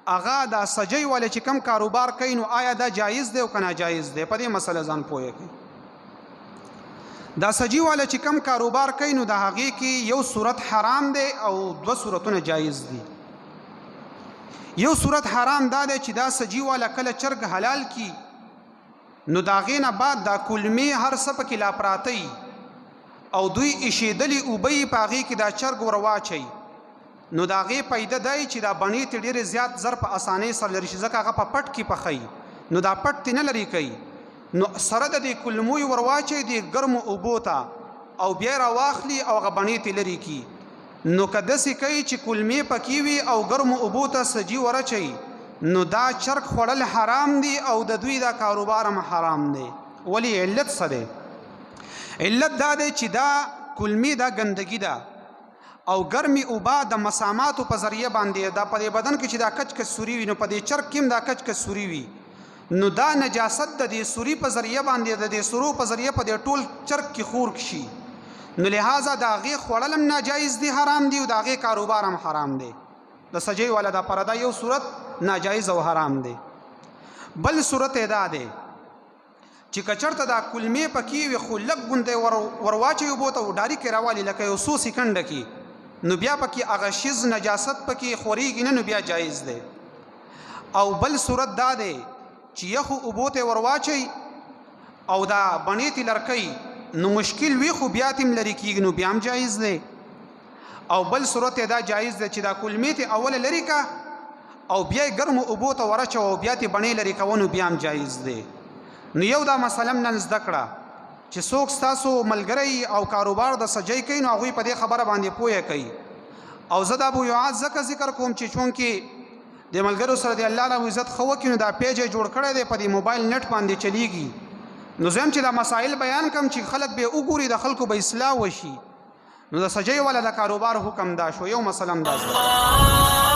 هغه دا سجی والا چې کم کاروبار کوي نو آیا دا جایز دی او که ناجایز دی؟ په دې مسله ځان پوهه کړئ. دا سجی والا چې کم کاروبار کوي نو د هغې کې یو صورت حرام دی او 2 صورتونه جایز دي. یو صورت حرام دا دی چې دا سجی والا کله چرګ حلال کی نو د هغې نه بعد دا کلمې هر څه پکې لا پراته او دوی ایښېدلې اوبه یې په هغې کې دا چرګ ور واچوي نو د هغې پیده دی چې دا بڼې ترې ډېرې زیات زر په اسانۍ سره لري شي ځکه هغه په پټ کې پخوي نو دا پټ ترې نه لرې کوي نو سره د دې کلمو یې ور واچوي د ګرمو اوبو ته او بیا یې راواخلي او هغه بڼې ترې لرې کړي. نو که داسې کوي چې کلمې پکې وي او ګرمو اوبو ته سجي ور اچوي نو دا چرګ خوړل حرام دي او د دوی دا کاروبار هم حرام دی. ولی علت څه دی؟ علت دا دی چې دا کلمې دا ګندګي ده او ګرمي اوبه د مساماتو په ذریعه باندې دا په دې بدن کې چې دا کچ کچ سوري وي نو په دې چرګ کې هم دا کچ کچ سوري وي نو دا نجاست د دې سوري په ذریعه باندې د دې سورو په ذریعه په دې ټول چرګ کې خور شي نو لہذا دا هغې خوړل هم ناجایز دي حرام دي او د هغې کاروبار هم حرام دی. د سجی والا دا پرده یو صورت ناجایز او حرام دی. بل صورت دا دی چې که چېرته دا کلمې پکې وي خو لږ غوندې ور واچوي اوبو ته ډاري کې راوالي لکه یو څو سکنډه کې نو بیا پکې هغه شیز نجاست پکې خورېږي نه نو بیا جایز دی. او بل صورت دا دی چې یخو اوبو ته ور واچوي او دا بڼې تې لرکوي نو مشکل وي خو بیا تم لري کېږي نو بیا هم جایز دی. او بل صورت دا جایز دی چې دا کلمې ته اوله لري کا او بیا یې ګرمو اوبو ته ورچوه او بیا تې بڼې لرې کوه نو بیا هم جایز دی. نو یو دا مسله هم نن زده کړه چې څوک ستاسو ملګری او کاروبار د سجی کوي نو هغوی په دې خبره باندې پوهه کوي. او زه دا ابو یعاز ځکه ذکر کوم چې چونکې د ملګرو سره د الله رب عزت ښه وکړي نو دا پیج یې جوړ کړی دی په دې موبایل نټ باندې چلیږي نو زه هم چې دا مسایل بیان کړم چې خلک به وګوري د خلکو به اصلاح وشي. نو د سجی والا د کاروبار حکم دا شو. یو مسله هم دا